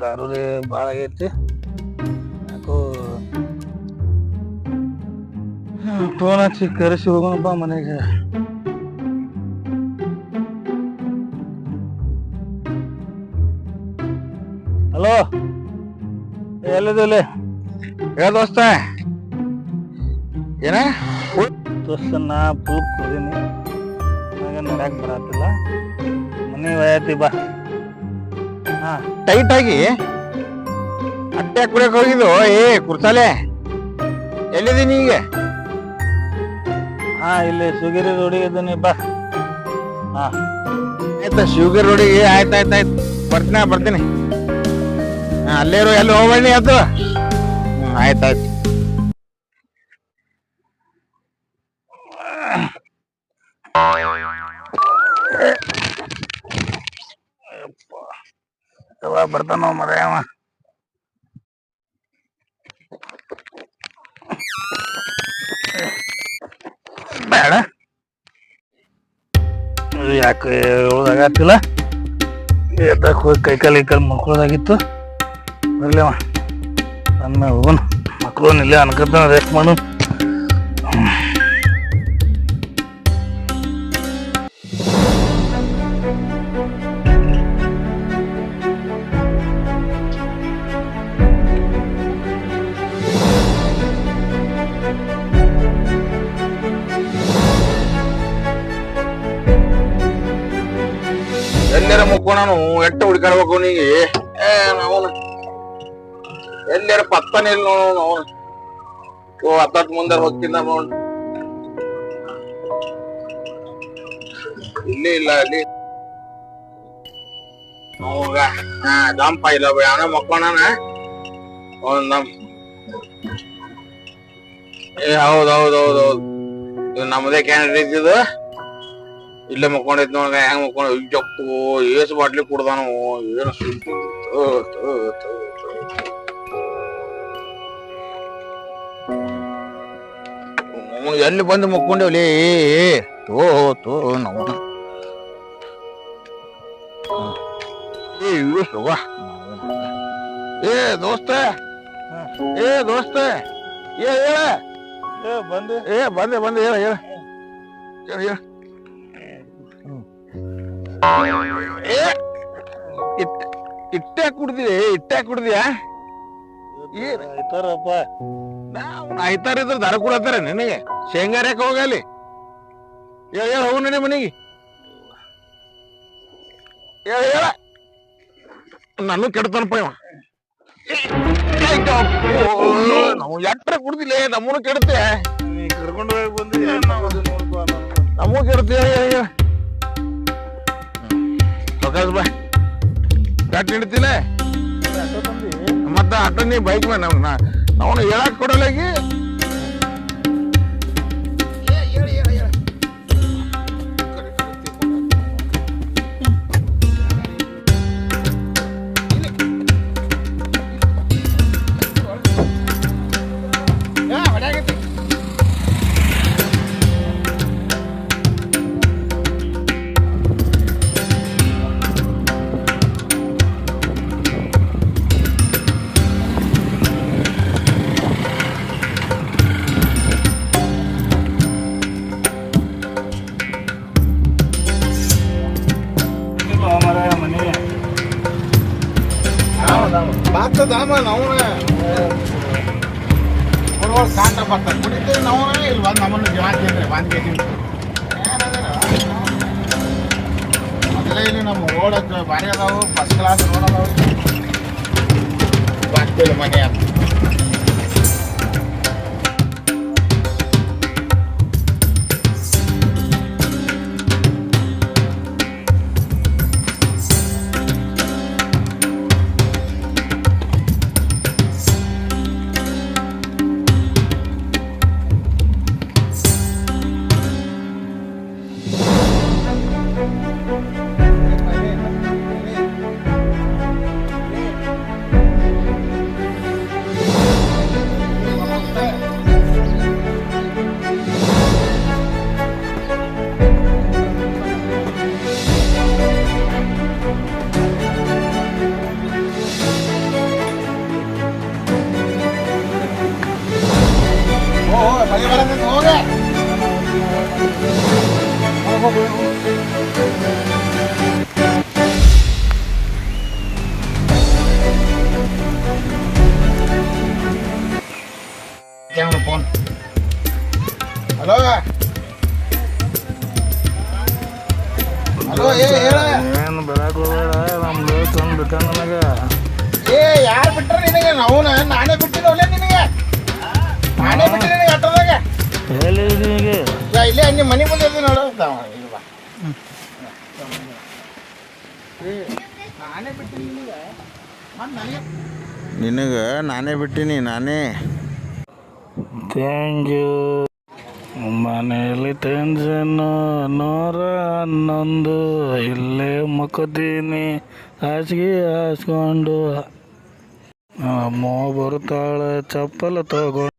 ದಾರುಲಿ ಭಾಳ ಆಗೈತಿ. ಯಾಕೋ ಫೋನ್ ಹಚ್ಚಿ ಕರೆಸಿ ಹೋಗೋಣಪ್ಪ ಮನೆಗೆ. ಹಲೋ, ಎಲ್ಲಿದ್ದೀವಿ? ಹೇಳ ದೋಸ್ತ. ಏನ ದೋಸ್ತ ನಾ ಫುಲ್ ಕುದೀನಿ, ನನಗೆ ನೋಡಕ್ ಬರತ್ತಿಲ್ಲ. ಮನೆ ಒಯ್ಯತಿ ಬಾ. ಹಾ, ಟೈಟ್ ಆಗಿ ಅಟ್ಟೆ ಕುಡಿಯಕ್ ಹೋಗಿದ್ದು. ಕುರ್ಸಾಲೆ ಎಲ್ಲಿದ್ದೀನಿ ಈಗ? ಹಾ, ಇಲ್ಲಿ ಸುಗಿರಿ ರೋಡಿಗೆ ಇದ್ದೀನಿ ಬಾ. ಹಾ ಆಯ್ತಾ, ಶಿವಗಿರಿ ರೋಡಿಗೆ. ಆಯ್ತಾಯ್ತಾಯ್ತು, ಬರ್ತೀನಿ. ಅಲ್ಲೇರು, ಎಲ್ಲಿ ಹೋಗ್ಬೇಡಿ ಅದು. ಆಯ್ತಾಯ್ತು. ಯಾವಾಗ ಬರ್ತಾನೋ ಮರ ಅವ. ಬೇಡ, ಯಾಕೆ ಹೇಳೋದಾಗತ್ತಿಲ್ಲ. ಎದ್ದಕ್ಕೆ ಹೋಗಿ ಕೈಕಾಲು ಮಕ್ಳೋದಾಗಿತ್ತು. ಬರ್ಲಿ ಅವ ನನ್ನ ಹೋಗೋಣ. ಮಕ್ಕಳು ಇಲ್ಲೇ ಅನ್ಕತ್ತಾನ, ರೆಸ್ಟ್ ಮಾಡು. ಎಲ್ಲಾರ ಮುಕ್ಕೋಣನು ಎಟ್ಟ ಹುಡುಕಾಡ್ಬೇಕು ನೀಗೆ. ನಾವು ಎಲ್ಲಾರ ಪತ್ತನೇ ಇಲ್ಲ ನೋಡು. ನಾವು ಹತ್ತತ್ತು ಮುಂದೆ ಹೋಗ್ತಿದ್ದ ನೋಡ್. ಇಲ್ಲಿ ಇಲ್ಲ, ಅಲ್ಲಿ ಜಂಪ ಇಲ್ಲ ಯಾವನ ಮಕ್ಕೋಣ. ಹೌದೌದೌದೌದು, ಇದು ನಮ್ಮದೇ ಕ್ಯಾಂಡಿಡೇಟ್ ಇದು. ಇಲ್ಲೇ ಮಕ್ಕೊಂಡಿದ್ ನೋಡ, ಹೆಂಗ್ ಮಕ್ಕೊಂಡ. ಜಪ್ಪು ಏಸು ಬಾಟ್ಲಿ ಕುಡ್ದಾನು. ಏನು ಎಲ್ಲಿ ಬಂದು ಮಕ್ಕೊಂಡೇವ್ಲಿ. ತೋ ನಾವು ದೋಸ್ತ, ದೋಸ್ತ ಬಂದೆ ಹೇಳ. ಇಟ್ಟೆ ಕುಡ್ದಿಯಾ? ಆಯ್ತಾರ ಇದ್ರ ದರ ಕೊಡತ್ತಾರ ನಿನಗೆ. ಶೇಂಗಾರ ಯಾಕೆ ಹೋಗಲಿ? ಹೇಳ ಹೋಗು ನಡಿ ಮನೆಗೆ. ಹೇಳ ನಾನು ಕೆಡ್ತಾನಪ್ಪ ಇವ. ನಾವು ಎಟ್ರ ಕುಡ್ದಿಲ್ಲ, ನಮ್ಮನು ಕೆಡ್ತೆ. ಕರ್ಕೊಂಡು ಹೋಗಿ ಬಂದಿ, ನಮಗೂ ಕೆಡ್ತೆ. ಬಾ, ಗಾಟ್ ನಿಡ್ತಿಲ್ಲ ಮತ್ತ ಆಟ. ನೀ ಬೈಕ್ ಮೇಲೆ ನಾವು ಹೇಳಕ್ ಕೊಡಲಾಗಿ. ಬಾತದಾಮ ನಾವು ಕಾಟ ಬರ್ತಾರೆ ಕುಡಿತೇವೆ ನಾವು. ಇಲ್ಲಿ ಬಂದು ನಮ್ಮನ್ನು ಜವಾಬ್ದಾರಿ ಬಂದ್ಕೇತೀವಿ. ಮೊದಲೇ ಇಲ್ಲಿ ನಮ್ಮ ರೋಡಕ್ಕೆ ಭಾರಿ ಅದಾವು, ಫಸ್ಟ್ ಕ್ಲಾಸ್ ರೋಡ್ ಅದಾವು. ಬರ್ತಿಲ್ಲ ಮನೆ ಅಂತ. ಫೋನ್. ಹಲೋ ಹಲೋ, ಏನು ಬರಕ್ ಹೋಗಬೇಡ, ನಮ್ಮ ದೋಸ್ತ ಒಂದು ಬಿಟ್ಟ ನನಗೆ. ಯಾರು ಬಿಟ್ರ ನಿನಗೆ? ನಾನೇ ಬಿಟ್ಟಿನಲ್ಲ ನಿನಗೆ, ನಾನೇ ಬಿಟ್ಟಿನಿ ನಿನಗೆ ಆಟೋದಾಗ. ಹೇಳಿ ನಿನಗೆ ಇಲ್ಲೇ ನಿಮ್ಮ ಮನೆ ಮುಂದೆ ಇರ್ತೀನಿ ನೋಡು. ನಿನಗೆ ನಾನೇ ಬಿಟ್ಟಿನಿ, ನಾನೇ. Thank you. ಮನೆಯಲ್ಲಿ ಟೆನ್ಷನ್ನು 111, ಇಲ್ಲೇ ಮಕ್ಕೋತೀನಿ ಹಾಸಿಗೆ ಹಾಸ್ಕೊಂಡು. ಅಮ್ಮ ಬರ್ತಾಳೆ ಚಪ್ಪಲ ತಗೊಂಡು.